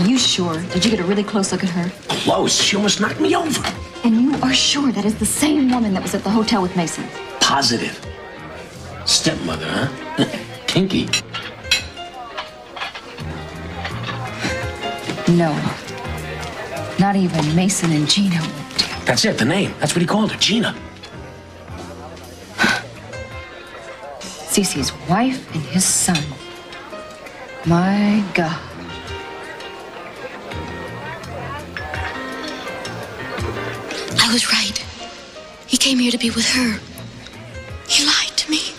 you sure? Did you get a really close look at her? Close? She almost knocked me over. And you are sure that is the same woman that was at the hotel with Mason? Positive. Stepmother, huh? Kinky. No. Not even Mason and Gina would do. That's it, the name. That's what he called her, Gina. Cece's wife and his son. My God. I was right. He came here to be with her. He lied to me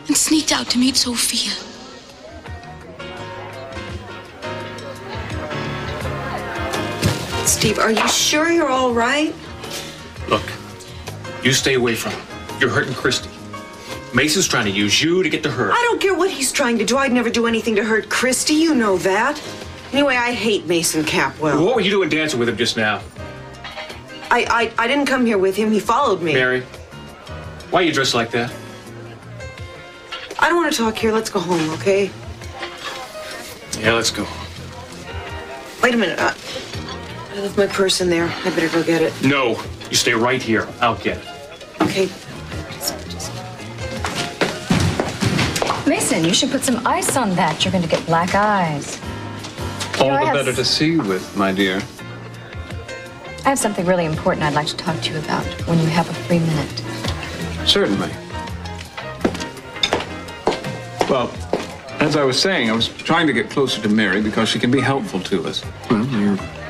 and sneaked out to meet Sophia. Steve, are you sure you're all right? Look, you stay away from him. You're hurting Christy. Mason's trying to use you to get to her. I don't care what he's trying to do. I'd never do anything to hurt Christy. You know that. Anyway, I hate Mason Capwell. What were you doing dancing with him just now? I didn't come here with him. He followed me. Mary, why are you dressed like that? I don't want to talk here. Let's go home, okay? Yeah, let's go. Wait a minute. I left my purse in there. I better go get it. No, you stay right here. I'll get it. Okay. Mason, you should put some ice on that. You're going to get black eyes. All the better to see you with, my dear. I have something really important I'd like to talk to you about when you have a free minute. Certainly. Well, as I was saying, I was trying to get closer to Mary because she can be helpful to us. Well,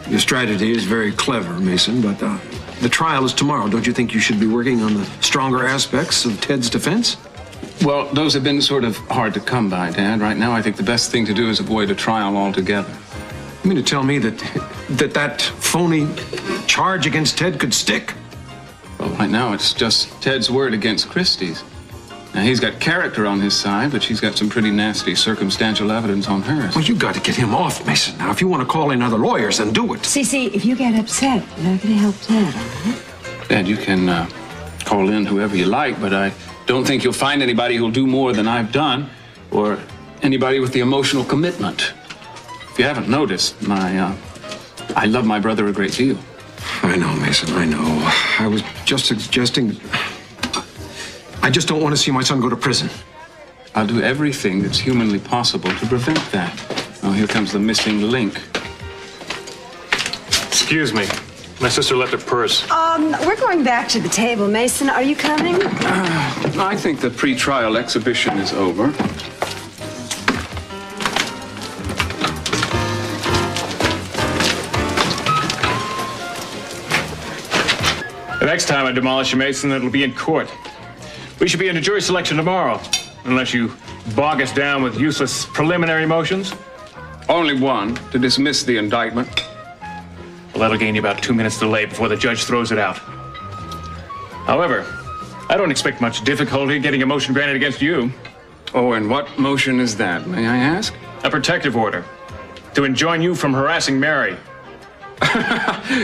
your strategy is very clever, Mason, but the trial is tomorrow. Don't you think you should be working on the stronger aspects of Ted's defense? Well, those have been sort of hard to come by, Dad. Right now, I think the best thing to do is avoid a trial altogether. You mean to tell me that phony charge against Ted could stick? Well, right now, it's just Ted's word against Christie's. Now, he's got character on his side, but she's got some pretty nasty circumstantial evidence on hers. Well, you got to get him off, Mason. Now, if you want to call in other lawyers, then do it. Cece, if you get upset, you're not going to help Ted, all right? Dad, you can call in whoever you like, but I don't think you'll find anybody who'll do more than I've done, or anybody with the emotional commitment. If you haven't noticed, I love my brother a great deal. I know, Mason, I know. I was just suggesting... I just don't want to see my son go to prison. I'll do everything that's humanly possible to prevent that. Oh, here comes the missing link. Excuse me. My sister left her purse. We're going back to the table. Mason, are you coming? I think the pre-trial exhibition is over. The next time I demolish a Mason, it'll be in court. We should be in a jury selection tomorrow, unless you bog us down with useless preliminary motions. Only one, to dismiss the indictment. Well, that'll gain you about 2 minutes delay before the judge throws it out. However, I don't expect much difficulty getting a motion granted against you. Oh, and what motion is that, may I ask? A protective order to enjoin you from harassing Mary.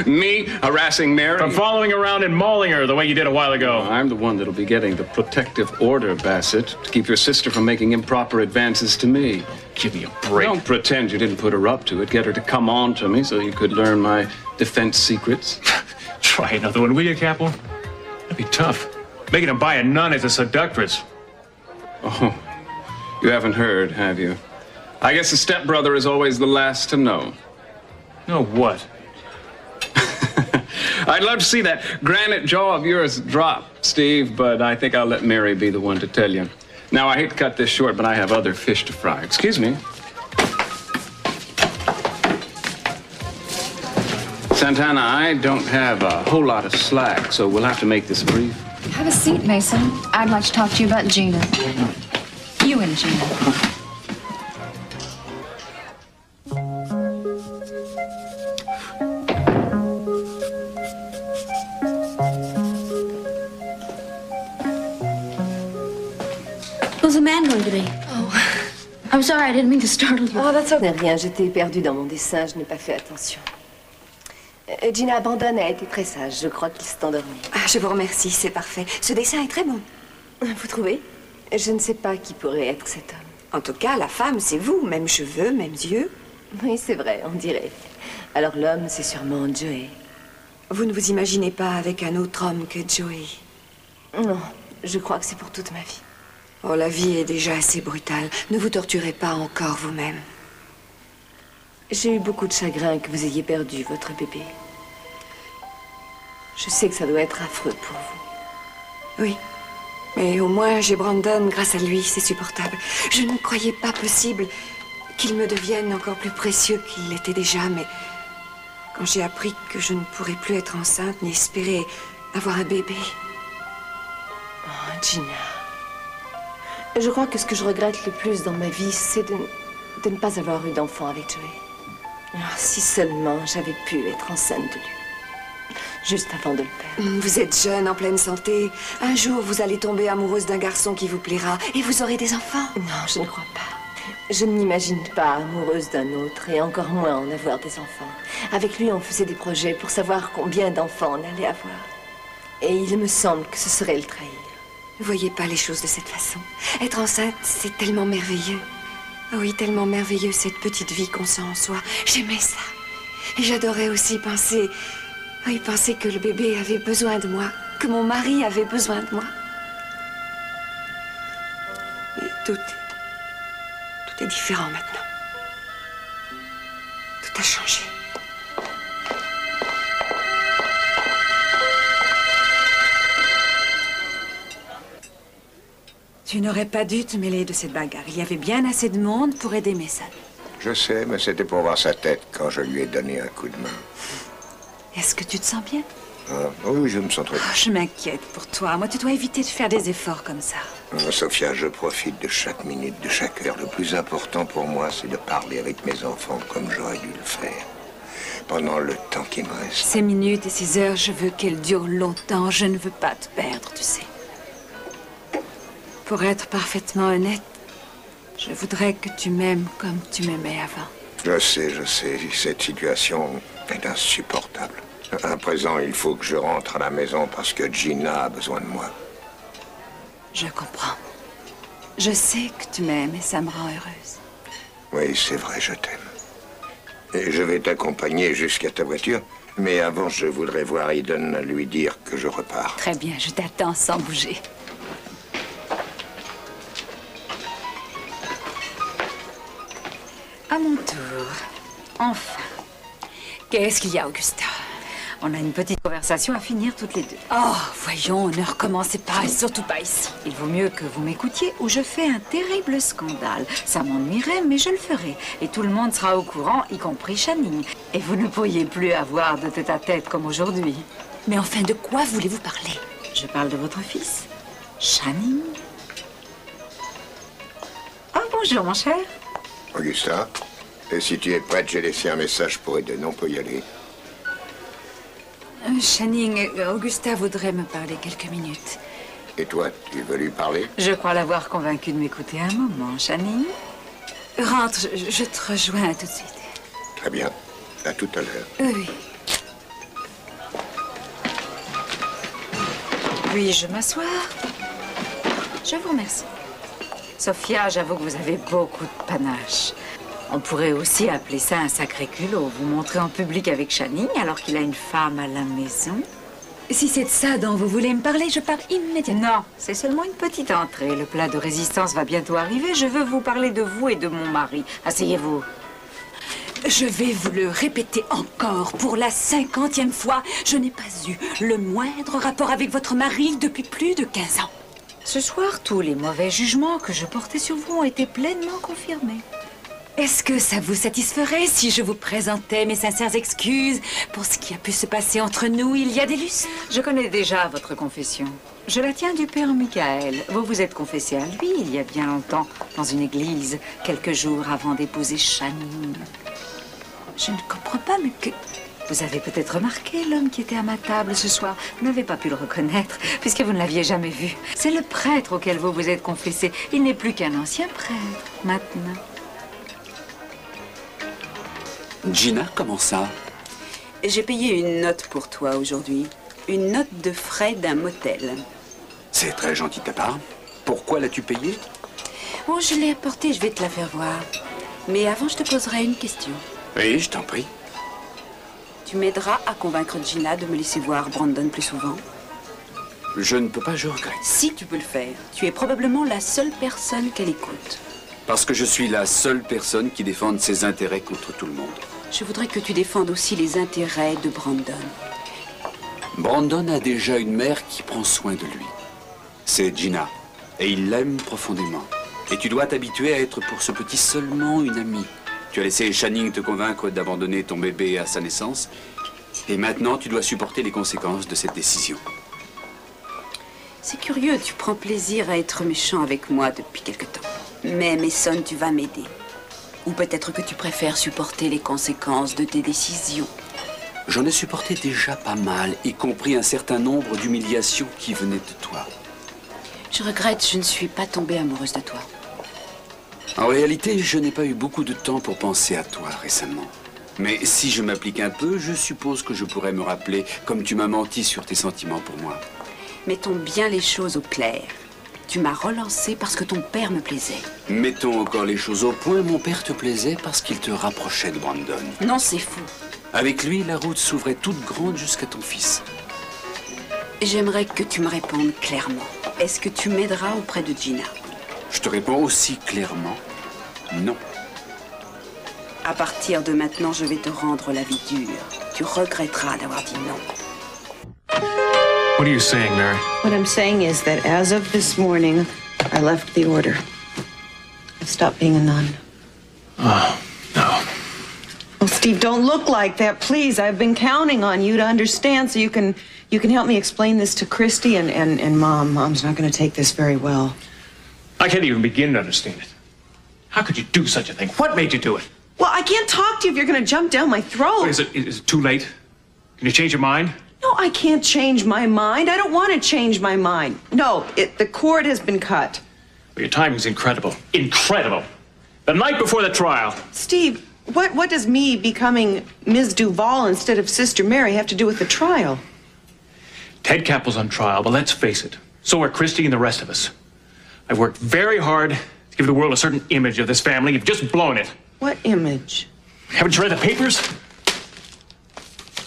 Me harassing Mary? From following around and mauling her the way you did a while ago. Well, I'm the one that'll be getting the protective order, Bassett, to keep your sister from making improper advances to me. Give me a break. Don't pretend you didn't put her up to it. Get her to come on to me so you could learn my defense secrets. Try another one, will you, Capel? That'd be tough. Making him buy a nun as a seductress. Oh, you haven't heard, have you? I guess the stepbrother is always the last to know. Know what? I'd love to see that granite jaw of yours drop, Steve, but I think I'll let Mary be the one to tell you. Now, I hate to cut this short, but I have other fish to fry. Excuse me. Santana, I don't have a whole lot of slack, so we'll have to make this brief. Have a seat, Mason. I'd like to talk to you about Gina. You and Gina. Who's the man going to be? Oh, I'm sorry, I didn't mean to startle you. Oh, that's okay. Rien, j'étais perdue dans mon dessin, je n'ai pas fait attention. Gina abandonne, elle a été très sage. Je crois qu'il s'est endormi. Ah, je vous remercie, c'est parfait. Ce dessin est très bon. Vous trouvez? Je ne sais pas qui pourrait être cet homme. En tout cas, la femme, c'est vous. Même cheveux, mêmes yeux. Oui, c'est vrai, on dirait. Alors l'homme, c'est sûrement Joey. Vous ne vous imaginez pas avec un autre homme que Joey? Non, je crois que c'est pour toute ma vie. Oh, la vie est déjà assez brutale. Ne vous torturez pas encore vous-même. J'ai eu beaucoup de chagrin que vous ayez perdu votre bébé. Je sais que ça doit être affreux pour vous. Oui. Mais au moins, j'ai Brandon grâce à lui, c'est supportable. Je ne croyais pas possible qu'il me devienne encore plus précieux qu'il l'était déjà, mais quand j'ai appris que je ne pourrais plus être enceinte ni espérer avoir un bébé... Oh, Gina. Je crois que ce que je regrette le plus dans ma vie, c'est de ne pas avoir eu d'enfant avec Joey. Oh, si seulement j'avais pu être enceinte de lui. Juste avant de le perdre. Vous êtes jeune, en pleine santé. Un jour, vous allez tomber amoureuse d'un garçon qui vous plaira et vous aurez des enfants. Non, je ne crois pas. Je ne m'imagine pas amoureuse d'un autre et encore moins en avoir des enfants. Avec lui, on faisait des projets pour savoir combien d'enfants on allait avoir. Et il me semble que ce serait le trahir. Ne voyez pas les choses de cette façon. Être enceinte, c'est tellement merveilleux. Oh oui, tellement merveilleux, cette petite vie qu'on sent en soi. J'aimais ça. Et j'adorais aussi penser... Oui, penser que le bébé avait besoin de moi, que mon mari avait besoin de moi. Mais tout est différent maintenant. Tout a changé. Tu n'aurais pas dû te mêler de cette bagarre. Il y avait bien assez de monde pour aider Mason. Je sais, mais c'était pour voir sa tête quand je lui ai donné un coup de main. Est-ce que tu te sens bien? Ah, oui, je me sens très bien. Je m'inquiète pour toi. Moi, tu dois éviter de faire des efforts comme ça. Sophia, je profite de chaque minute, de chaque heure. Le plus important pour moi, c'est de parler avec mes enfants comme j'aurais dû le faire. Pendant le temps qui me reste. Ces minutes et ces heures, je veux qu'elles durent longtemps. Je ne veux pas te perdre, tu sais. Pour être parfaitement honnête, je voudrais que tu m'aimes comme tu m'aimais avant. Je sais. Cette situation est insupportable. À présent, il faut que je rentre à la maison parce que Gina a besoin de moi. Je comprends. Je sais que tu m'aimes et ça me rend heureuse. Oui, c'est vrai, je t'aime. Et je vais t'accompagner jusqu'à ta voiture. Mais avant, je voudrais voir Eden lui dire que je repars. Très bien, je t'attends sans bouger. À mon tour. Enfin. Qu'est-ce qu'il y a, Augusta? On a une petite conversation à finir toutes les deux. Oh, voyons, ne recommencez pas, et surtout pas ici. Il vaut mieux que vous m'écoutiez ou je fais un terrible scandale. Ça m'ennuierait, mais je le ferai. Et tout le monde sera au courant, y compris Channing. Et vous ne pourriez plus avoir de tête-à-tête comme aujourd'hui. Mais enfin, de quoi voulez-vous parler? Je parle de votre fils, Channing. Oh, bonjour, mon cher. Augusta, et si tu es prête, j'ai laissé un message pour Eden. On peut y aller. Channing, Augusta voudrait me parler quelques minutes. Et toi, tu veux lui parler? Je crois l'avoir convaincu de m'écouter un moment, Channing. Rentre, je te rejoins tout de suite. Très bien. À tout à l'heure. Oui. Puis-je m'asseoir? Je vous remercie. Sophia, j'avoue que vous avez beaucoup de panache. On pourrait aussi appeler ça un sacré culot. Vous montrer en public avec Channing alors qu'il a une femme à la maison. Si c'est de ça dont vous voulez me parler, je pars immédiatement. Non, c'est seulement une petite entrée. Le plat de résistance va bientôt arriver. Je veux vous parler de vous et de mon mari. Asseyez-vous. Je vais vous le répéter encore pour la 50e fois. Je n'ai pas eu le moindre rapport avec votre mari depuis plus de 15 ans. Ce soir, tous les mauvais jugements que je portais sur vous ont été pleinement confirmés. Est-ce que ça vous satisferait si je vous présentais mes sincères excuses pour ce qui a pu se passer entre nous il y a des lustres? Je connais déjà votre confession. Je la tiens du père Michael. Vous vous êtes confessé à lui il y a bien longtemps, dans une église, quelques jours avant d'épouser Channing. Je ne comprends pas, mais que... Vous avez peut-être remarqué l'homme qui était à ma table ce soir. Vous n'avez pas pu le reconnaître, puisque vous ne l'aviez jamais vu. C'est le prêtre auquel vous vous êtes confessé. Il n'est plus qu'un ancien prêtre, maintenant. Gina, comment ça? J'ai payé une note pour toi aujourd'hui. Une note de frais d'un motel. C'est très gentil de ta part. Pourquoi l'as-tu payée? Oh, je l'ai apportée, je vais te la faire voir. Mais avant, je te poserai une question. Oui, je t'en prie. Tu m'aideras à convaincre Gina de me laisser voir Brandon plus souvent? Je ne peux pas, je regrette. Si tu peux le faire, tu es probablement la seule personne qu'elle écoute. Parce que je suis la seule personne qui défende ses intérêts contre tout le monde. Je voudrais que tu défendes aussi les intérêts de Brandon. Brandon a déjà une mère qui prend soin de lui. C'est Gina. Et il l'aime profondément. Et tu dois t'habituer à être pour ce petit seulement une amie. Tu as laissé Channing te convaincre d'abandonner ton bébé à sa naissance. Et maintenant, tu dois supporter les conséquences de cette décision. C'est curieux, tu prends plaisir à être méchant avec moi depuis quelque temps. Mais Mason, tu vas m'aider. Ou peut-être que tu préfères supporter les conséquences de tes décisions. J'en ai supporté déjà pas mal, y compris un certain nombre d'humiliations qui venaient de toi. Je regrette, je ne suis pas tombée amoureuse de toi. En réalité, je n'ai pas eu beaucoup de temps pour penser à toi récemment. Mais si je m'applique un peu, je suppose que je pourrais me rappeler comme tu m'as menti sur tes sentiments pour moi. Mettons bien les choses au clair. Tu m'as relancé parce que ton père me plaisait. Mettons encore les choses au point, mon père te plaisait parce qu'il te rapprochait de Brandon. Non, c'est fou. Avec lui, la route s'ouvrait toute grande jusqu'à ton fils. J'aimerais que tu me répondes clairement. Est-ce que tu m'aideras auprès de Gina? Je te réponds aussi clairement, non. À partir de maintenant, je vais te rendre la vie dure. Tu regretteras d'avoir dit non. What are you saying, Mary? What I'm saying is that as of this morning, I left the order. I've stopped being a nun. Oh, no. Well, Steve, don't look like that, please. I've been counting on you to understand so you can help me explain this to Christy and Mom. Mom's not going to take this very well. I can't even begin to understand it. How could you do such a thing? What made you do it? Well, I can't talk to you if you're going to jump down my throat. Is it too late? Can you change your mind? No, I can't change my mind. I don't want to change my mind. No, the cord has been cut. Well, your timing's incredible. Incredible. The night before the trial. Steve, what does me becoming Ms. Duval instead of Sister Mary have to do with the trial? Ted Kappel's on trial, but let's face it, so are Christy and the rest of us. I've worked very hard to give the world a certain image of this family. You've just blown it. What image? Haven't you read the papers?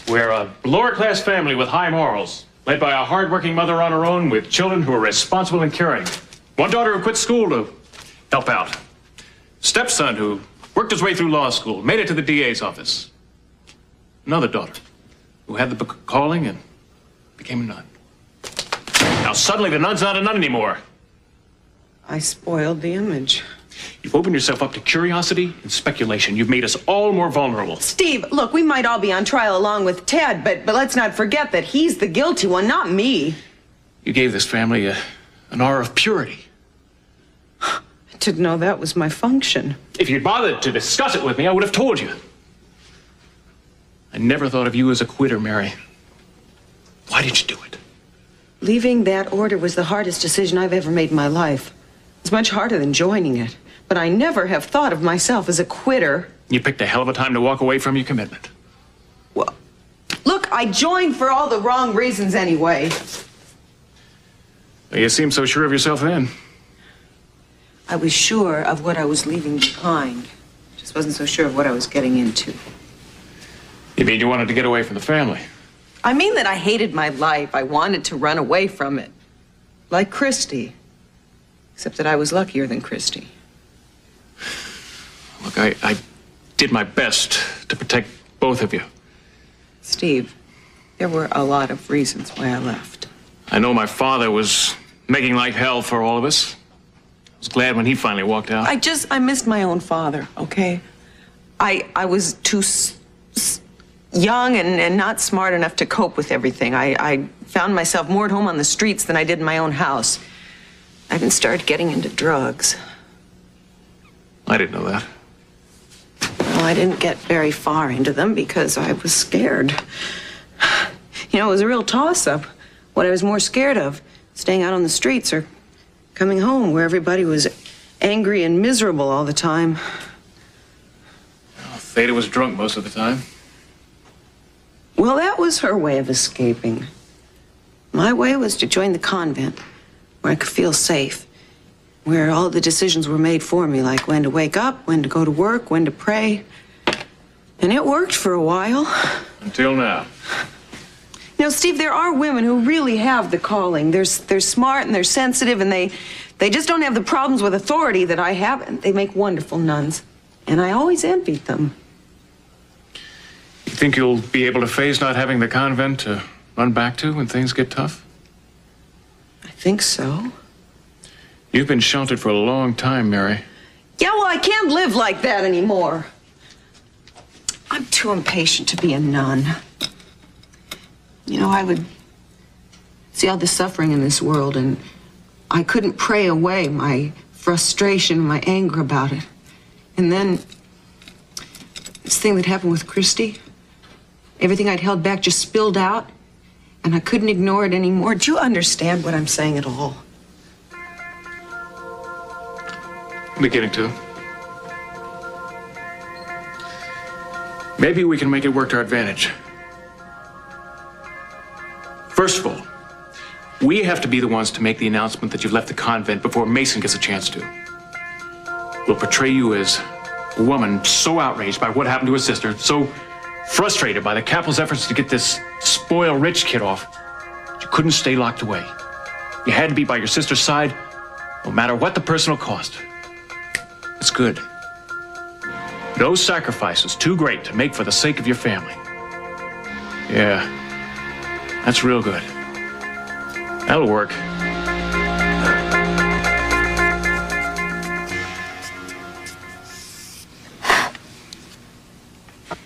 We're a lower-class family with high morals, led by a hard-working mother on her own with children who are responsible and caring. One daughter who quit school to help out. Stepson who worked his way through law school, made it to the DA's office. Another daughter who had the calling and became a nun. Now suddenly the nun's not a nun anymore. I spoiled the image. You've opened yourself up to curiosity and speculation. You've made us all more vulnerable. Steve, look, we might all be on trial along with Ted, but let's not forget that he's the guilty one, not me. You gave this family an aura of purity. I didn't know that was my function. If you'd bothered to discuss it with me, I would have told you. I never thought of you as a quitter, Mary. Why did you do it? Leaving that order was the hardest decision I've ever made in my life. It's much harder than joining it. But I never have thought of myself as a quitter. You picked a hell of a time to walk away from your commitment. Well, look, I joined for all the wrong reasons anyway. You seemed so sure of yourself then. I was sure of what I was leaving behind. Just wasn't so sure of what I was getting into. You mean you wanted to get away from the family? I mean that I hated my life. I wanted to run away from it. Like Christy. Except that I was luckier than Christy. Look, I did my best to protect both of you. Steve, there were a lot of reasons why I left. I know my father was making life hell for all of us. I was glad when he finally walked out. I missed my own father, okay? I was too young and not smart enough to cope with everything. I found myself more at home on the streets than I did in my own house. I even started getting into drugs. I didn't know that. Well, I didn't get very far into them because I was scared. You know, it was a real toss-up. What I was more scared of, staying out on the streets or coming home where everybody was angry and miserable all the time. Well, Theda was drunk most of the time. Well, that was her way of escaping. My way was to join the convent, where I could feel safe. where all the decisions were made for me, like when to wake up, when to go to work, when to pray. And it worked for a while. Until now. You know, Steve, there are women who really have the calling. They're smart and they're sensitive and they just don't have the problems with authority that I have. And they make wonderful nuns. And I always envied them. You think you'll be able to face not having the convent to run back to when things get tough? I think so. You've been sheltered for a long time, Mary. Yeah, well, I can't live like that anymore. I'm too impatient to be a nun. You know, I would see all the suffering in this world, and I couldn't pray away my frustration, my anger about it. And then, this thing that happened with Christy, everything I'd held back just spilled out, and I couldn't ignore it anymore. Do you understand what I'm saying at all? Beginning to. Maybe we can make it work to our advantage. First of all, we have to be the ones to make the announcement that you've left the convent before Mason gets a chance to. We'll portray you as a woman so outraged by what happened to her sister, so frustrated by the Capitol's efforts to get this spoiled rich kid off, that you couldn't stay locked away. You had to be by your sister's side, no matter what the personal cost. It's good. No sacrifice is too great to make for the sake of your family. Yeah, that's real good. That'll work.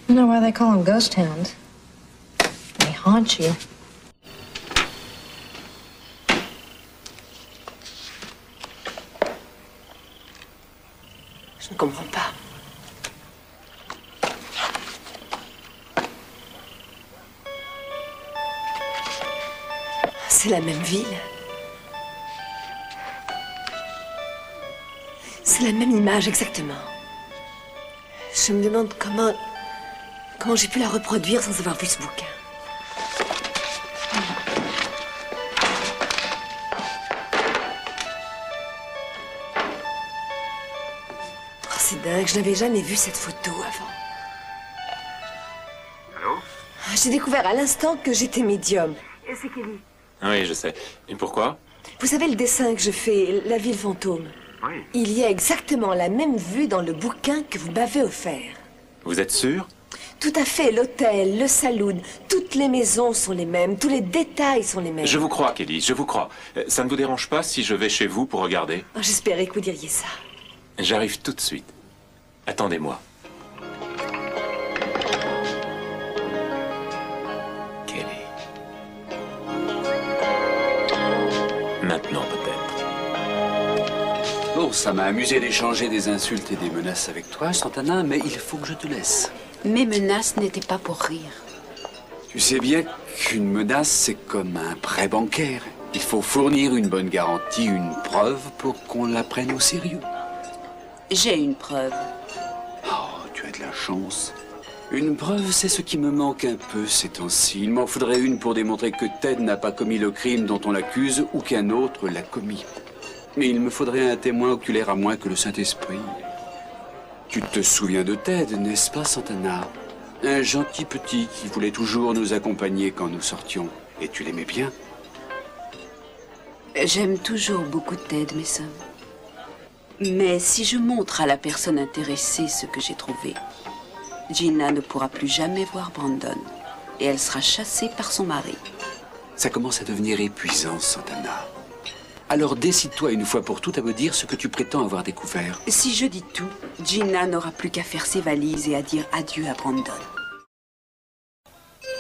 You know why they call them ghost towns? They haunt you. Je ne comprends pas. C'est la même ville. C'est la même image exactement. Je me demande comment j'ai pu la reproduire sans avoir vu ce bouquin. Oh, c'est dingue, je n'avais jamais vu cette photo avant. Allô? J'ai découvert à l'instant que j'étais médium. Et c'est Kelly. Oui, je sais. Et pourquoi? Vous savez le dessin que je fais, la ville fantôme? Oui. Il y a exactement la même vue dans le bouquin que vous m'avez offert. Vous êtes sûr? Tout à fait, l'hôtel, le saloon, toutes les maisons sont les mêmes, tous les détails sont les mêmes. Je vous crois, Kelly, je vous crois. Ça ne vous dérange pas si je vais chez vous pour regarder? Oh, j'espérais que vous diriez ça. J'arrive tout de suite. Attendez-moi. Kelly. Maintenant, peut-être. Bon, ça m'a amusé d'échanger des insultes et des menaces avec toi, Santana, mais il faut que je te laisse. Mes menaces n'étaient pas pour rire. Tu sais bien qu'une menace, c'est comme un prêt bancaire. Il faut fournir une bonne garantie, une preuve pour qu'on la prenne au sérieux. J'ai une preuve. Oh, tu as de la chance. Une preuve, c'est ce qui me manque un peu ces temps-ci. Il m'en faudrait une pour démontrer que Ted n'a pas commis le crime dont on l'accuse ou qu'un autre l'a commis. Mais il me faudrait un témoin oculaire à moins que le Saint-Esprit. Tu te souviens de Ted, n'est-ce pas, Santana? Un gentil petit qui voulait toujours nous accompagner quand nous sortions. Et tu l'aimais bien? J'aime toujours beaucoup Ted, Mason. Mais si je montre à la personne intéressée ce que j'ai trouvé, Gina ne pourra plus jamais voir Brandon. Et elle sera chassée par son mari. Ça commence à devenir épuisant, Santana. Alors décide-toi une fois pour toutes à me dire ce que tu prétends avoir découvert. Si je dis tout, Gina n'aura plus qu'à faire ses valises et à dire adieu à Brandon.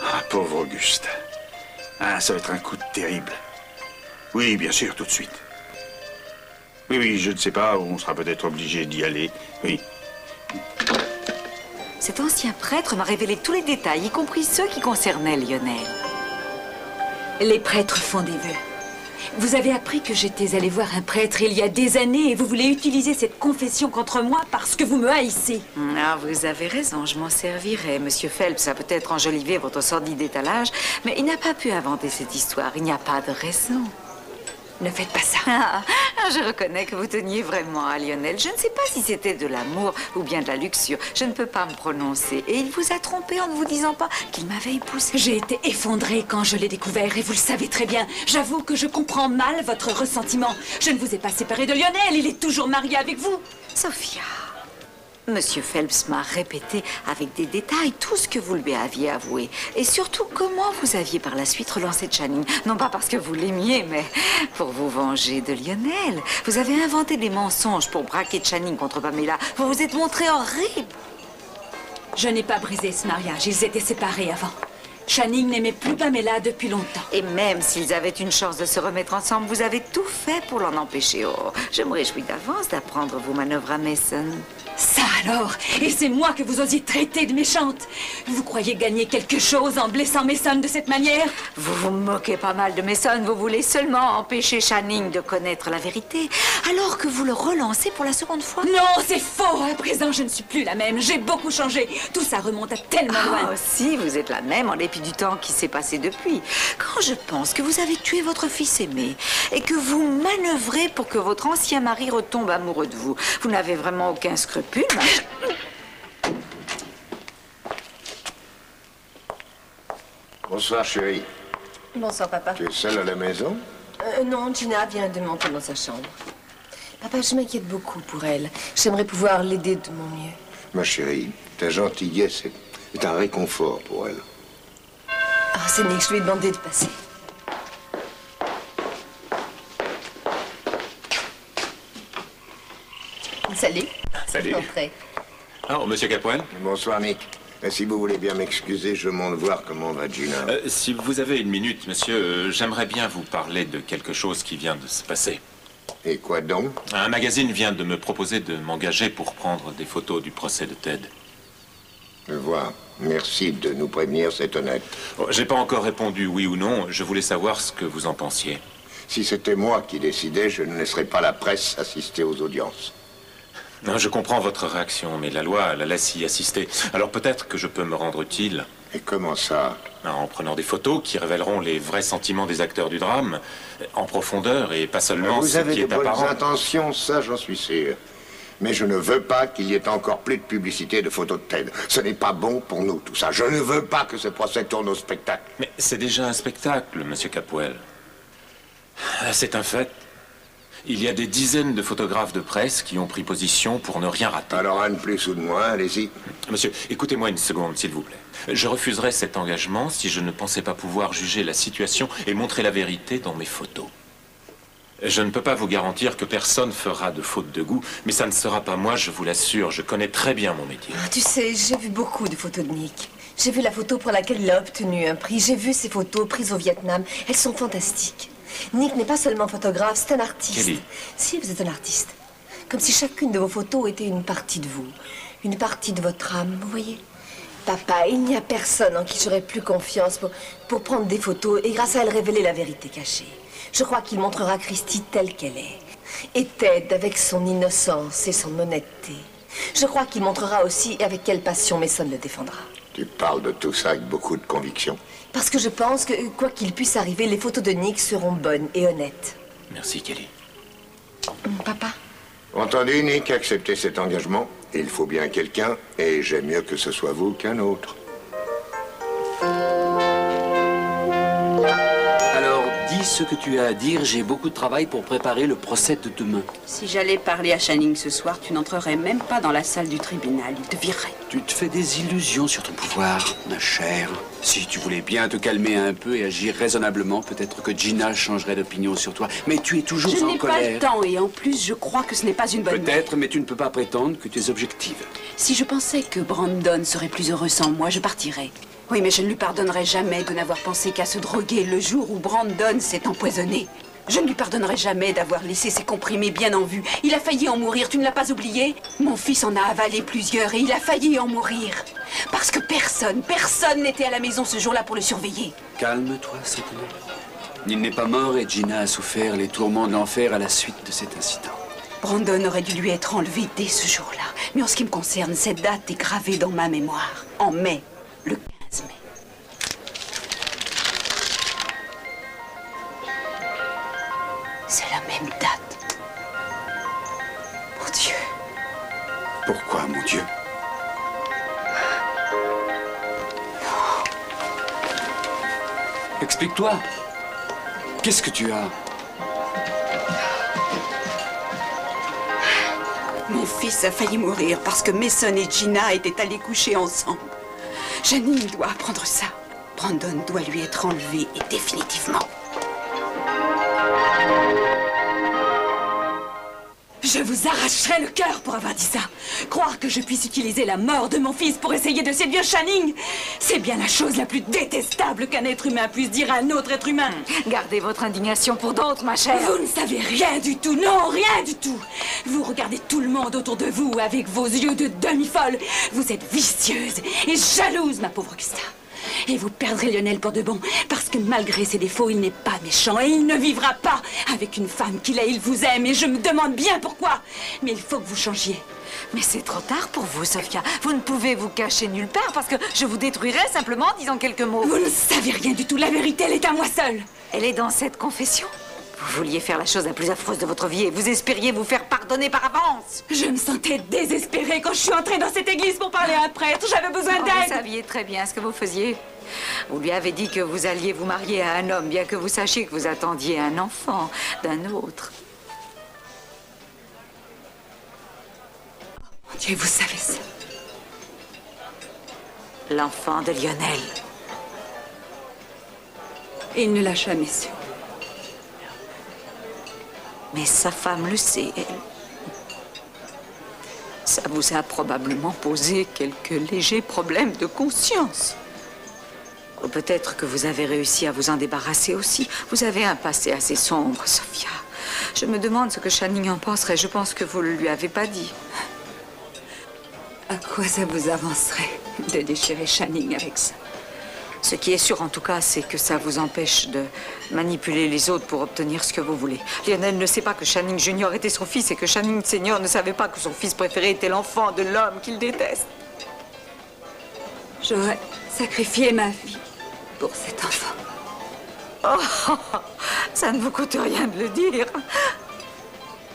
Ah, pauvre Auguste. Ah, ça va être un coup terrible. Oui, bien sûr, tout de suite. Oui, je ne sais pas, on sera peut-être obligé d'y aller. Oui. Cet ancien prêtre m'a révélé tous les détails, y compris ceux qui concernaient Lionel. Les prêtres font des vœux. Vous avez appris que j'étais allée voir un prêtre il y a des années et vous voulez utiliser cette confession contre moi parce que vous me haïssez. Ah, vous avez raison, je m'en servirai. Monsieur Phelps a peut-être enjolivé votre sordide étalage, mais il n'a pas pu inventer cette histoire. Il n'y a pas de raison. Ne faites pas ça. Je reconnais que vous teniez vraiment à Lionel. Je ne sais pas si c'était de l'amour ou bien de la luxure. Je ne peux pas me prononcer. Et il vous a trompé en ne vous disant pas qu'il m'avait épousée. J'ai été effondrée quand je l'ai découvert et vous le savez très bien. J'avoue que je comprends mal votre ressentiment. Je ne vous ai pas séparé de Lionel, il est toujours marié avec vous. Sophia, Monsieur Phelps m'a répété avec des détails tout ce que vous lui aviez avoué. Et surtout, comment vous aviez par la suite relancé Channing. Non pas parce que vous l'aimiez, mais pour vous venger de Lionel. Vous avez inventé des mensonges pour braquer Channing contre Pamela. Vous vous êtes montré horrible. Je n'ai pas brisé ce mariage, ils étaient séparés avant. Channing n'aimait plus Pamela depuis longtemps. Et même s'ils avaient une chance de se remettre ensemble, vous avez tout fait pour l'en empêcher. Oh, je me réjouis d'avance d'apprendre vos manœuvres à Mason. Ça alors? Et c'est moi que vous osiez traiter de méchante? Vous croyez gagner quelque chose en blessant Mason de cette manière? Vous vous moquez pas mal de Mason. Vous voulez seulement empêcher Channing de connaître la vérité, alors que vous le relancez pour la seconde fois. Non, c'est faux. À présent, je ne suis plus la même. J'ai beaucoup changé. Tout ça remonte à tellement loin. Ah, si, vous êtes la même en dépit du temps qui s'est passé depuis. Quand je pense que vous avez tué votre fils aimé et que vous manœuvrez pour que votre ancien mari retombe amoureux de vous, vous n'avez vraiment aucun scrupule. Bonsoir, chérie. Bonsoir, papa. Tu es seule à la maison? Non, Gina vient de monter dans sa chambre. Papa, je m'inquiète beaucoup pour elle. J'aimerais pouvoir l'aider de mon mieux. Ma chérie, ta gentillesse est un réconfort pour elle. Ah, c'est Nick, je lui ai demandé de passer. Salut. Salut. Entrez. Alors, monsieur Capwell? Bonsoir, Nick. Et si vous voulez bien m'excuser, je monte voir comment va Gina. Si vous avez une minute, monsieur, j'aimerais bien vous parler de quelque chose qui vient de se passer. Et quoi donc? Un magazine vient de me proposer de m'engager pour prendre des photos du procès de Ted. Je vois. Merci de nous prévenir, c'est honnête. Oh, j'ai pas encore répondu oui ou non. Je voulais savoir ce que vous en pensiez. Si c'était moi qui décidais, je ne laisserais pas la presse assister aux audiences. Non, je comprends votre réaction, mais la loi la laisse y assister. Alors peut-être que je peux me rendre utile. Et comment ça? En prenant des photos qui révéleront les vrais sentiments des acteurs du drame, en profondeur et pas seulement Vous ce avez qui de est bonnes apparent. intentions, ça j'en suis sûr. Mais je ne veux pas qu'il y ait encore plus de publicité de photos de Ted. Ce n'est pas bon pour nous, tout ça. Je ne veux pas que ce procès tourne au spectacle. Mais c'est déjà un spectacle, monsieur Capwell. C'est un fait. Il y a des dizaines de photographes de presse qui ont pris position pour ne rien rater. Alors un de plus ou de moins, allez-y. Monsieur, écoutez-moi une seconde, s'il vous plaît. Je refuserais cet engagement si je ne pensais pas pouvoir juger la situation et montrer la vérité dans mes photos. Je ne peux pas vous garantir que personne fera de faute de goût, mais ça ne sera pas moi, je vous l'assure. Je connais très bien mon métier. Tu sais, j'ai vu beaucoup de photos de Nick. J'ai vu la photo pour laquelle il a obtenu un prix. J'ai vu ses photos prises au Vietnam. Elles sont fantastiques. Nick n'est pas seulement photographe, c'est un artiste. Kelly. Si, vous êtes un artiste. Comme si chacune de vos photos était une partie de vous. Une partie de votre âme, vous voyez? Papa, il n'y a personne en qui j'aurais plus confiance pour prendre des photos et grâce à elle révéler la vérité cachée. Je crois qu'il montrera Christy telle qu'elle est. Et Ted avec son innocence et son honnêteté. Je crois qu'il montrera aussi avec quelle passion Mason le défendra. Tu parles de tout ça avec beaucoup de conviction. Parce que je pense que, quoi qu'il puisse arriver, les photos de Nick seront bonnes et honnêtes. Merci, Kelly. Papa? Entendu, Nick, acceptez cet engagement. Il faut bien quelqu'un, et j'aime mieux que ce soit vous qu'un autre. Alors, dis ce que tu as à dire. J'ai beaucoup de travail pour préparer le procès de demain. Si j'allais parler à Channing ce soir, tu n'entrerais même pas dans la salle du tribunal. Il te virerait. Tu te fais des illusions sur ton pouvoir, ma chère. Si tu voulais bien te calmer un peu et agir raisonnablement, peut-être que Gina changerait d'opinion sur toi. Mais tu es toujours Je en n'ai pas colère. le temps et en plus, je crois que ce n'est pas une bonne idée. Peut-être, mais tu ne peux pas prétendre que tu es objective. Si je pensais que Brandon serait plus heureux sans moi, je partirais. Oui, mais je ne lui pardonnerai jamais de n'avoir pensé qu'à se droguer le jour où Brandon s'est empoisonné. Je ne lui pardonnerai jamais d'avoir laissé ses comprimés bien en vue. Il a failli en mourir, tu ne l'as pas oublié? Mon fils en a avalé plusieurs et il a failli en mourir. Parce que personne n'était à la maison ce jour-là pour le surveiller. Calme-toi, Satan. Il n'est pas mort et Gina a souffert les tourments de l'enfer à la suite de cet incident. Brandon aurait dû lui être enlevé dès ce jour-là. Mais en ce qui me concerne, cette date est gravée dans ma mémoire. En mai, le 15 mai. C'est la même date. Pourquoi, mon Dieu? Explique-toi. Qu'est-ce que tu as? Mon fils a failli mourir parce que Mason et Gina étaient allés coucher ensemble. Janine doit apprendre ça. Brandon doit lui être enlevé et définitivement. Je vous arracherai le cœur pour avoir dit ça. Croire que je puisse utiliser la mort de mon fils pour essayer de séduire Channing, c'est bien la chose la plus détestable qu'un être humain puisse dire à un autre être humain. Gardez votre indignation pour d'autres, ma chère. Vous ne savez rien du tout, non, rien du tout. Vous regardez tout le monde autour de vous avec vos yeux de demi-folle. Vous êtes vicieuse et jalouse, ma pauvre Augusta. Et vous perdrez Lionel pour de bon, parce que malgré ses défauts, il n'est pas méchant et il ne vivra pas avec une femme qu'il a. Il vous aime et je me demande bien pourquoi. Mais il faut que vous changiez. Mais c'est trop tard pour vous, Sophia. Vous ne pouvez vous cacher nulle part parce que je vous détruirai simplement en disant quelques mots. Vous ne savez rien du tout. La vérité, elle est à moi seule. Elle est dans cette confession. Vous vouliez faire la chose la plus affreuse de votre vie et vous espériez vous faire pardonner par avance. Je me sentais désespérée quand je suis entrée dans cette église pour parler à un prêtre. J'avais besoin d'aide. Vous saviez très bien ce que vous faisiez. Vous lui avez dit que vous alliez vous marier à un homme, bien que vous sachiez que vous attendiez un enfant d'un autre. Mon Dieu, vous savez ça. L'enfant de Lionel. Il ne l'a jamais su. Mais sa femme le sait, elle. Ça vous a probablement posé quelques légers problèmes de conscience. Ou peut-être que vous avez réussi à vous en débarrasser aussi. Vous avez un passé assez sombre, Sophia. Je me demande ce que Channing en penserait. Je pense que vous ne lui avez pas dit. À quoi ça vous avancerait de déchirer Channing avec ça? Ce qui est sûr, en tout cas, c'est que ça vous empêche de manipuler les autres pour obtenir ce que vous voulez. Lionel ne sait pas que Channing Junior était son fils et que Channing Senior ne savait pas que son fils préféré était l'enfant de l'homme qu'il déteste. J'aurais sacrifié ma vie pour cet enfant. Oh, ça ne vous coûte rien de le dire.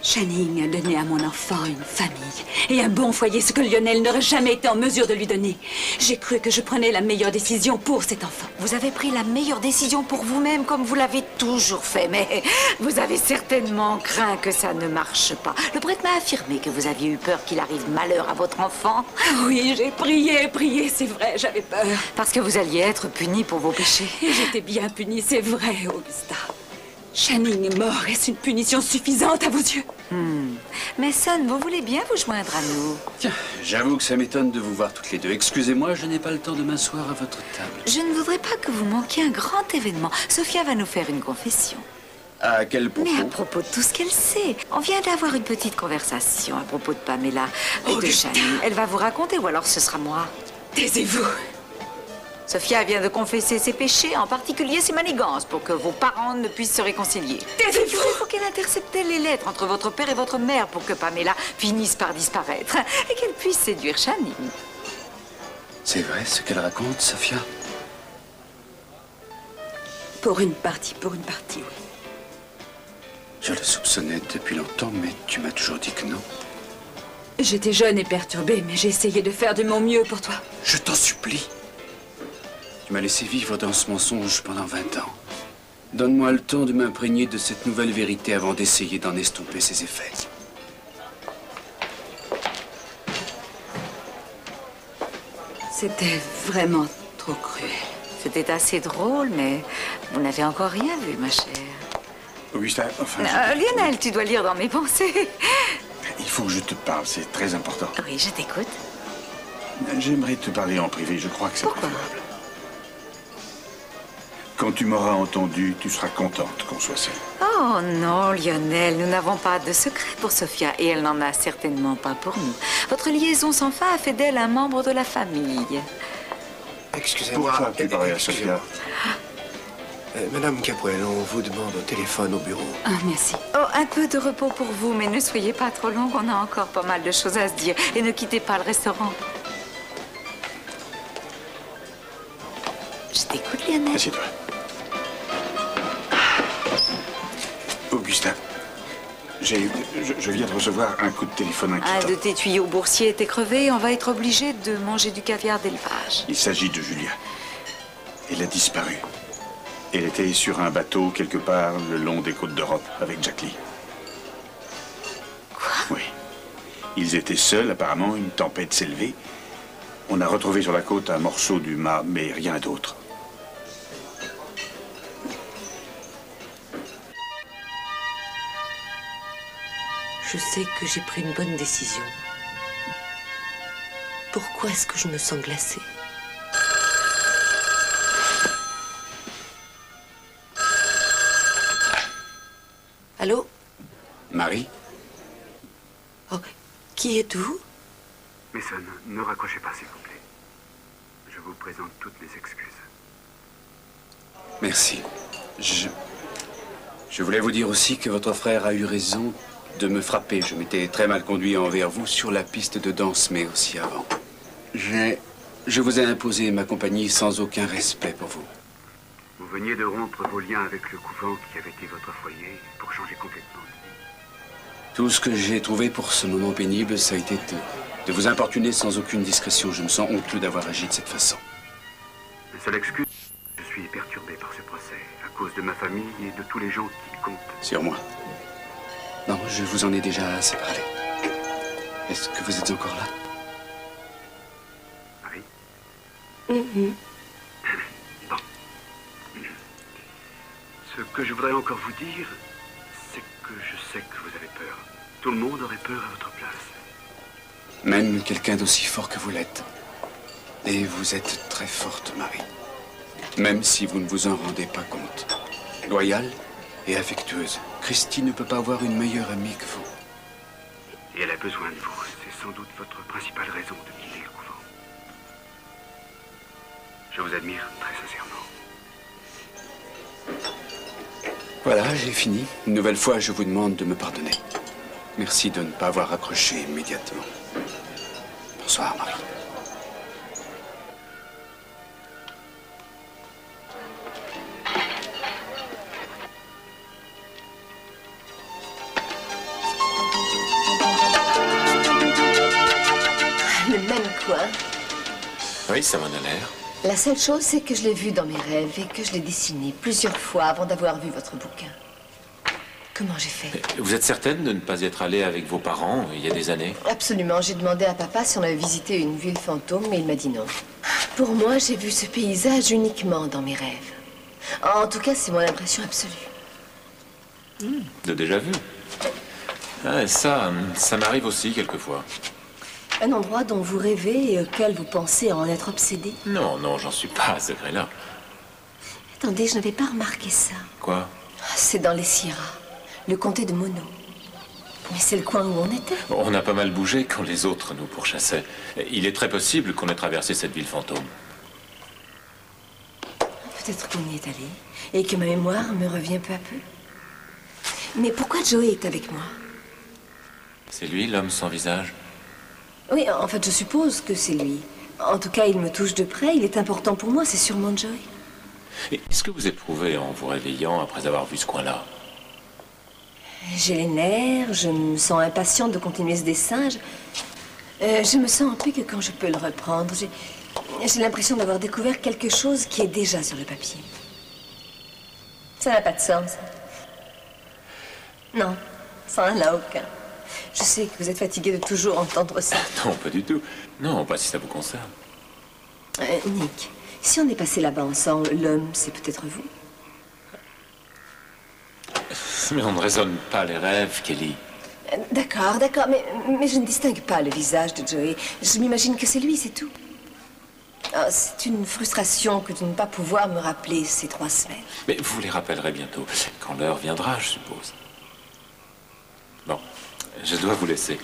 Channing a donné à mon enfant une famille et un bon foyer, ce que Lionel n'aurait jamais été en mesure de lui donner. J'ai cru que je prenais la meilleure décision pour cet enfant. Vous avez pris la meilleure décision pour vous-même, comme vous l'avez toujours fait, mais vous avez certainement craint que ça ne marche pas. Le prêtre m'a affirmé que vous aviez eu peur qu'il arrive malheur à votre enfant. Oui, j'ai prié, c'est vrai, j'avais peur. Parce que vous alliez être puni pour vos péchés. Et j'étais bien punie, c'est vrai, Augusta. Channing est mort, est-ce une punition suffisante à vos yeux? Mason, vous voulez bien vous joindre à nous? Tiens, j'avoue que ça m'étonne de vous voir toutes les deux. Excusez-moi, je n'ai pas le temps de m'asseoir à votre table. Je ne voudrais pas que vous manquiez un grand événement. Sophia va nous faire une confession. À quel propos? Mais à propos de tout ce qu'elle sait. On vient d'avoir une petite conversation à propos de Pamela et de Channing. Elle va vous raconter ou alors ce sera moi. Taisez-vous. Sophia vient de confesser ses péchés, en particulier ses manigances, pour que vos parents ne puissent se réconcilier. Taisez-vous! Il faut qu'elle intercepte les lettres entre votre père et votre mère pour que Pamela finisse par disparaître et qu'elle puisse séduire Channing. C'est vrai ce qu'elle raconte, Sophia? Pour une partie, oui. Je le soupçonnais depuis longtemps, mais tu m'as toujours dit que non. J'étais jeune et perturbée, mais j'ai essayé de faire de mon mieux pour toi. Je t'en supplie. Tu m'as laissé vivre dans ce mensonge pendant 20 ans. Donne-moi le temps de m'imprégner de cette nouvelle vérité avant d'essayer d'en estomper ses effets. C'était vraiment trop cruel. C'était assez drôle, mais vous n'avez encore rien vu, ma chère. Augustin, enfin... Lionel, tu dois lire dans mes pensées. Il faut que je te parle, c'est très important. Oui, je t'écoute. J'aimerais te parler en privé, je crois que c'est préférable. Quand tu m'auras entendu, tu seras contente qu'on soit seuls. Oh non, Lionel, nous n'avons pas de secret pour Sophia et elle n'en a certainement pas pour nous. Votre liaison sans fin a fait d'elle un membre de la famille. Excusez-moi. Pourquoi tu parlais à Sophia? Madame Capoel, on vous demande au téléphone au bureau. Ah, merci. Oh, un peu de repos pour vous, mais ne soyez pas trop longue, on a encore pas mal de choses à se dire. Et ne quittez pas le restaurant. Je t'écoute, Lionel. Assieds-toi. Augustin, Je viens de recevoir un coup de téléphone inquiétant. Un de tes tuyaux boursiers était crevé, on va être obligé de manger du caviar d'élevage. Il s'agit de Julia. Elle a disparu. Elle était sur un bateau quelque part le long des côtes d'Europe avec Jack Lee. Quoi? Oui. Ils étaient seuls, apparemment, une tempête s'est levée. On a retrouvé sur la côte un morceau du mât, mais rien d'autre. Je sais que j'ai pris une bonne décision. Pourquoi est-ce que je me sens glacée? Allô? Marie? Oh, qui êtes-vous? Mason, ne raccrochez pas, s'il vous plaît. Je vous présente toutes mes excuses. Merci. Je voulais vous dire aussi que votre frère a eu raison de me frapper. Je m'étais très mal conduit envers vous sur la piste de danse, mais aussi avant. Je vous ai imposé ma compagnie sans aucun respect pour vous. Vous veniez de rompre vos liens avec le couvent qui avait été votre foyer pour changer complètement de vie. Tout ce que j'ai trouvé pour ce moment pénible, ça a été de vous importuner sans aucune discrétion. Je me sens honteux d'avoir agi de cette façon. La seule excuse, je suis perturbé par ce procès, à cause de ma famille et de tous les gens qui comptent. Sur moi. Non, je vous en ai déjà assez parlé. Est-ce que vous êtes encore là? Marie? Bon. Ce que je voudrais encore vous dire, c'est que je sais que vous avez peur. Tout le monde aurait peur à votre place. Même quelqu'un d'aussi fort que vous l'êtes. Et vous êtes très forte, Marie. Même si vous ne vous en rendez pas compte. Loyale et affectueuse. Christy ne peut pas avoir une meilleure amie que vous. Et elle a besoin de vous. C'est sans doute votre principale raison de quitter le couvent. Je vous admire très sincèrement. Voilà, j'ai fini. Une nouvelle fois, je vous demande de me pardonner. Merci de ne pas avoir accroché immédiatement. Bonsoir, Marie. Le même coin. Oui, ça m'en a l'air. La seule chose, c'est que je l'ai vu dans mes rêves et que je l'ai dessiné plusieurs fois avant d'avoir vu votre bouquin. Comment j'ai fait? Vous êtes certaine de ne pas être allée avec vos parents il y a des années? Absolument. J'ai demandé à papa si on avait visité une ville fantôme, mais il m'a dit non. Pour moi, j'ai vu ce paysage uniquement dans mes rêves. En tout cas, c'est mon impression absolue. De déjà vu. Ah, ça m'arrive aussi quelquefois. Un endroit dont vous rêvez et auquel vous pensez en être obsédé? Non, non, j'en suis pas à ce degré-là. Attendez, je n'avais pas remarqué ça. Quoi? C'est dans les Sierras, le comté de Mono. Mais c'est le coin où on était. On a pas mal bougé quand les autres nous pourchassaient. Il est très possible qu'on ait traversé cette ville fantôme. Peut-être qu'on y est allé et que ma mémoire me revient peu à peu. Mais pourquoi Joey est avec moi? C'est lui, l'homme sans visage? Oui, en fait, je suppose que c'est lui. En tout cas, il me touche de près, il est important pour moi, c'est sûrement Joey. Et qu'est-ce que vous éprouvez en vous réveillant après avoir vu ce coin-là? J'ai les nerfs, je me sens impatiente de continuer ce dessin. Je me sens en paix que quand je peux le reprendre. J'ai l'impression d'avoir découvert quelque chose qui est déjà sur le papier. Ça n'a pas de sens. Non, ça n'en a aucun. Je sais que vous êtes fatigué de toujours entendre ça. Non, pas du tout. Non, pas si ça vous concerne. Nick, si on est passé là-bas ensemble, l'homme, c'est peut-être vous. Mais on ne raisonne pas les rêves, Kelly. D'accord, mais je ne distingue pas le visage de Joey. Je m'imagine que c'est lui, c'est tout. Ah, c'est une frustration que de ne pas pouvoir me rappeler ces 3 semaines. Mais vous les rappellerez bientôt, quand l'heure viendra, je suppose. Bon, je dois vous laisser.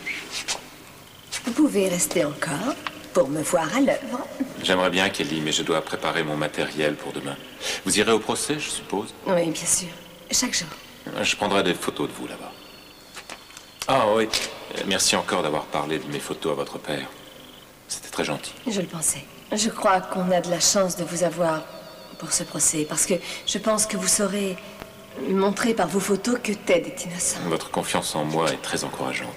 Vous pouvez rester encore pour me voir à l'œuvre. J'aimerais bien, Kelly, mais je dois préparer mon matériel pour demain. Vous irez au procès, je suppose? Oui, bien sûr. Chaque jour. Je prendrai des photos de vous là-bas. Ah oui, merci encore d'avoir parlé de mes photos à votre père. C'était très gentil. Je le pensais. Je crois qu'on a de la chance de vous avoir pour ce procès, parce que je pense que vous saurez montrer par vos photos que Ted est innocent. Votre confiance en moi est très encourageante.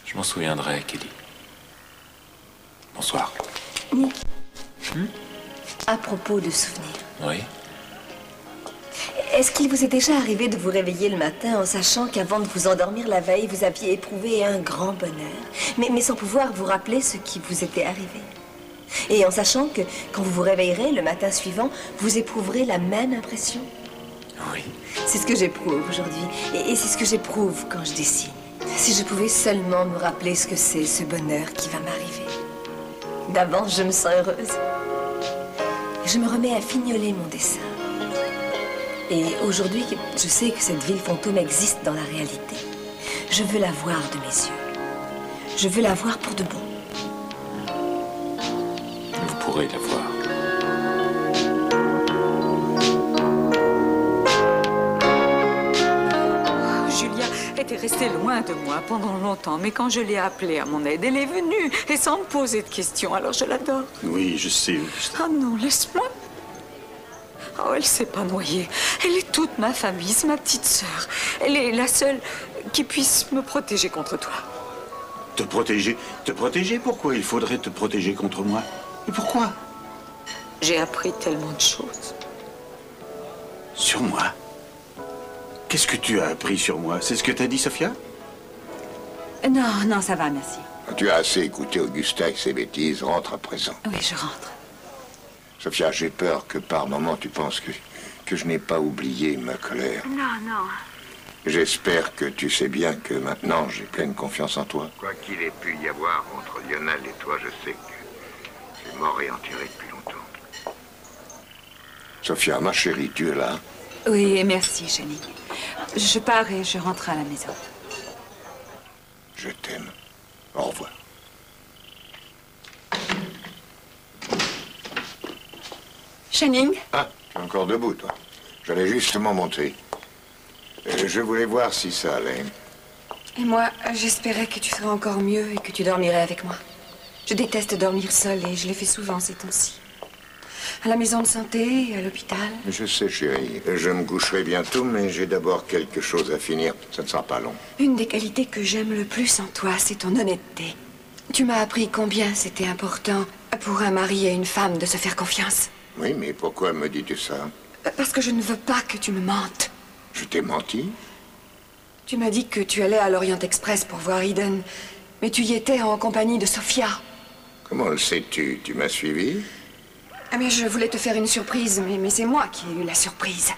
Je m'en souviendrai, Kelly. Bonsoir. Nick, à propos de souvenirs, Oui. est-ce qu'il vous est déjà arrivé de vous réveiller le matin en sachant qu'avant de vous endormir la veille, vous aviez éprouvé un grand bonheur, mais sans pouvoir vous rappeler ce qui vous était arrivé? Et en sachant que quand vous vous réveillerez le matin suivant, vous éprouverez la même impression? Oui. C'est ce que j'éprouve aujourd'hui. Et c'est ce que j'éprouve quand je dessine. Si je pouvais seulement me rappeler ce que c'est, ce bonheur qui va m'arriver. D'avance, je me sens heureuse. Je me remets à fignoler mon dessin. Et aujourd'hui, je sais que cette ville fantôme existe dans la réalité. Je veux la voir de mes yeux. Je veux la voir pour de bon. Vous pourrez la voir. Julia était restée loin de moi pendant longtemps, mais quand je l'ai appelée à mon aide, elle est venue et sans me poser de questions, alors je l'adore. Oui, je sais, Augusta. Oh non, laisse-moi. Oh, elle s'est pas noyée. Elle est toute ma famille, c'est ma petite sœur. Elle est la seule qui puisse me protéger contre toi. Te protéger? Te protéger? Pourquoi il faudrait te protéger contre moi? Et pourquoi? J'ai appris tellement de choses. Sur moi? Qu'est-ce que tu as appris sur moi? C'est ce que t'as dit, Sophia? Non, non, ça va, merci. Tu as assez écouté Augusta et ses bêtises. Rentre à présent. Oui, je rentre. Sophia, j'ai peur que par moments tu penses que je n'ai pas oublié ma colère. Non, non. J'espère que tu sais bien que maintenant j'ai pleine confiance en toi. Quoi qu'il ait pu y avoir entre Lionel et toi, je sais que c'est mort et enterré depuis longtemps. Sophia, ma chérie, tu es là? Oui, merci, Jenny. Je pars et je rentre à la maison. Je t'aime. Au revoir. Channing? Ah, tu es encore debout, toi. J'allais justement monter. Je voulais voir si ça allait. Et moi, j'espérais que tu serais encore mieux et que tu dormirais avec moi. Je déteste dormir seule et je l'ai fait souvent ces temps-ci. À la maison de santé, à l'hôpital. Je sais, chérie. Je me coucherai bientôt, mais j'ai d'abord quelque chose à finir. Ça ne sera pas long. Une des qualités que j'aime le plus en toi, c'est ton honnêteté. Tu m'as appris combien c'était important pour un mari et une femme de se faire confiance. Oui, mais pourquoi me dis-tu ça? Parce que je ne veux pas que tu me mentes. Je t'ai menti? Tu m'as dit que tu allais à l'Orient Express pour voir Eden, mais tu y étais en compagnie de Sophia. Comment le sais-tu? Tu m'as suivi? Ah mais je voulais te faire une surprise, mais c'est moi qui ai eu la surprise.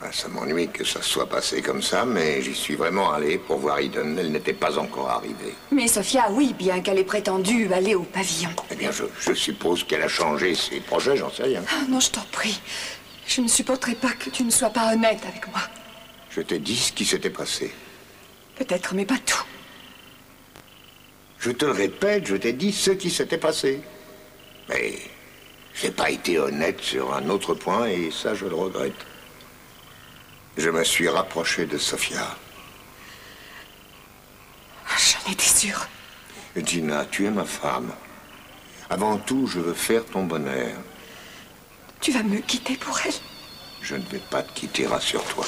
Ah, ça m'ennuie que ça soit passé comme ça, mais j'y suis vraiment allé pour voir Eden. Elle n'était pas encore arrivée. Mais Sophia, oui, bien qu'elle ait prétendu aller au pavillon. Eh bien, je suppose qu'elle a changé ses projets, j'en sais rien. Ah, non, je t'en prie. Je ne supporterai pas que tu ne sois pas honnête avec moi. Je t'ai dit ce qui s'était passé. Peut-être, mais pas tout. Je te le répète, je t'ai dit ce qui s'était passé. Mais j'ai pas été honnête sur un autre point et ça, je le regrette. Je me suis rapproché de Sophia. J'en étais sûre. Gina, tu es ma femme. Avant tout, je veux faire ton bonheur. Tu vas me quitter pour elle? Je ne vais pas te quitter, rassure-toi.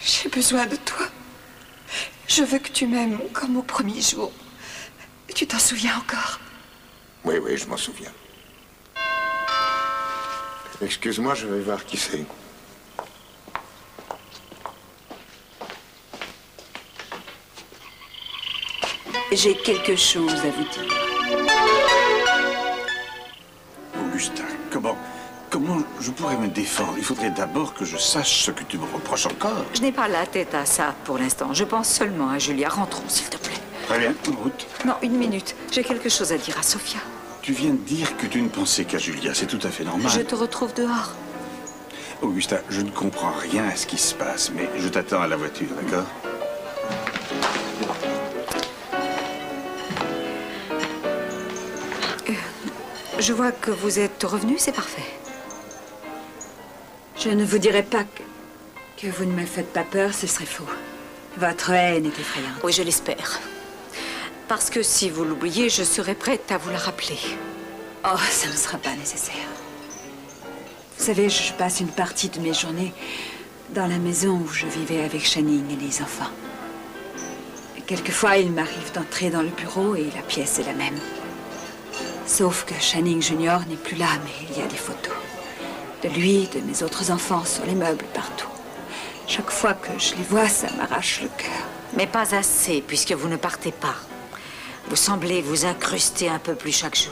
J'ai besoin de toi. Je veux que tu m'aimes comme au premier jour. Tu t'en souviens encore? Oui, oui, je m'en souviens. Excuse-moi, je vais voir qui c'est. J'ai quelque chose à vous dire. Augusta, comment je pourrais me défendre? Il faudrait d'abord que je sache ce que tu me reproches encore. Je n'ai pas la tête à ça pour l'instant. Je pense seulement à Julia. Rentrons, s'il te plaît. Très bien, en route. Non, une minute. J'ai quelque chose à dire à Sophia. Tu viens de dire que tu ne pensais qu'à Julia. C'est tout à fait normal. Je te retrouve dehors. Augusta, je ne comprends rien à ce qui se passe, mais je t'attends à la voiture, d'accord? Je vois que vous êtes revenu, c'est parfait. Je ne vous dirai pas que vous ne me faites pas peur, ce serait faux. Votre haine est effrayante. Oui, je l'espère. Parce que si vous l'oubliez, je serai prête à vous la rappeler. Oh, ça ne sera pas nécessaire. Vous savez, je passe une partie de mes journées dans la maison où je vivais avec Channing et les enfants. Et quelquefois, il m'arrive d'entrer dans le bureau et la pièce est la même. Sauf que Channing Junior n'est plus là, mais il y a des photos. De lui, de mes autres enfants, sur les meubles, partout. Chaque fois que je les vois, ça m'arrache le cœur. Mais pas assez, puisque vous ne partez pas. Vous semblez vous incruster un peu plus chaque jour.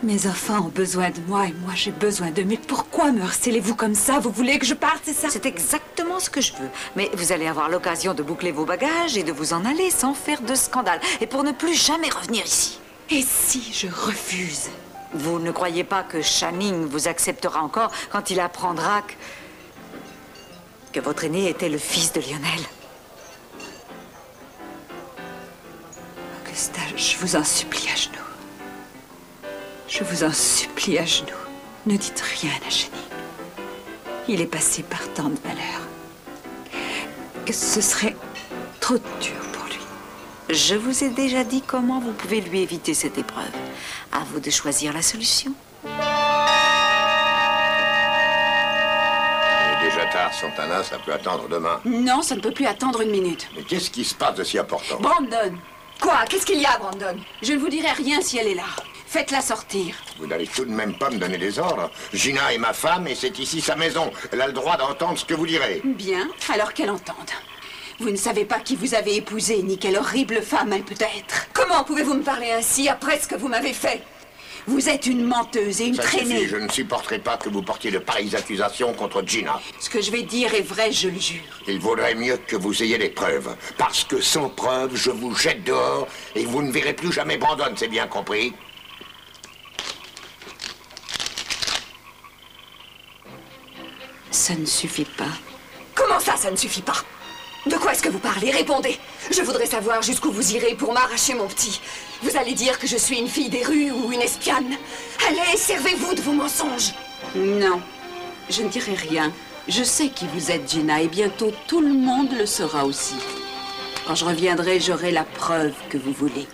Mes enfants ont besoin de moi et moi j'ai besoin d'eux. Mais pourquoi me harcelez-vous comme ça? Vous voulez que je parte, c'est ça? C'est exactement ce que je veux. Mais vous allez avoir l'occasion de boucler vos bagages et de vous en aller sans faire de scandale. Et pour ne plus jamais revenir ici. Et si je refuse? Vous ne croyez pas que Channing vous acceptera encore quand il apprendra que votre aîné était le fils de Lionel? Augusta, je vous en supplie à genoux. Je vous en supplie à genoux. Ne dites rien à Channing. Il est passé par tant de malheurs que ce serait trop dur pour lui. Je vous ai déjà dit comment vous pouvez lui éviter cette épreuve. À vous de choisir la solution. Il est déjà tard, Santana, ça peut attendre demain. Non, ça ne peut plus attendre une minute. Mais qu'est-ce qui se passe de si important? Brandon! Quoi? Qu'est-ce qu'il y a, Brandon? Je ne vous dirai rien si elle est là. Faites-la sortir. Vous n'allez tout de même pas me donner des ordres. Gina est ma femme et c'est ici sa maison. Elle a le droit d'entendre ce que vous direz. Bien, alors qu'elle entende. Vous ne savez pas qui vous avez épousé, ni quelle horrible femme elle peut être. Comment pouvez-vous me parler ainsi après ce que vous m'avez fait? Vous êtes une menteuse et une Ça traînée. suffit, je ne supporterai pas que vous portiez de pareilles accusations contre Gina. Ce que je vais dire est vrai, je le jure. Il vaudrait mieux que vous ayez des preuves. Parce que sans preuves, je vous jette dehors et vous ne verrez plus jamais Brandon, c'est bien compris? Ça ne suffit pas. Comment ça ne suffit pas? De quoi est-ce que vous parlez? Répondez. Je voudrais savoir jusqu'où vous irez pour m'arracher mon petit. Vous allez dire que je suis une fille des rues ou une espionne. Allez, servez-vous de vos mensonges. Non, je ne dirai rien. Je sais qui vous êtes, Gina, et bientôt tout le monde le saura aussi. Quand je reviendrai, j'aurai la preuve que vous voulez.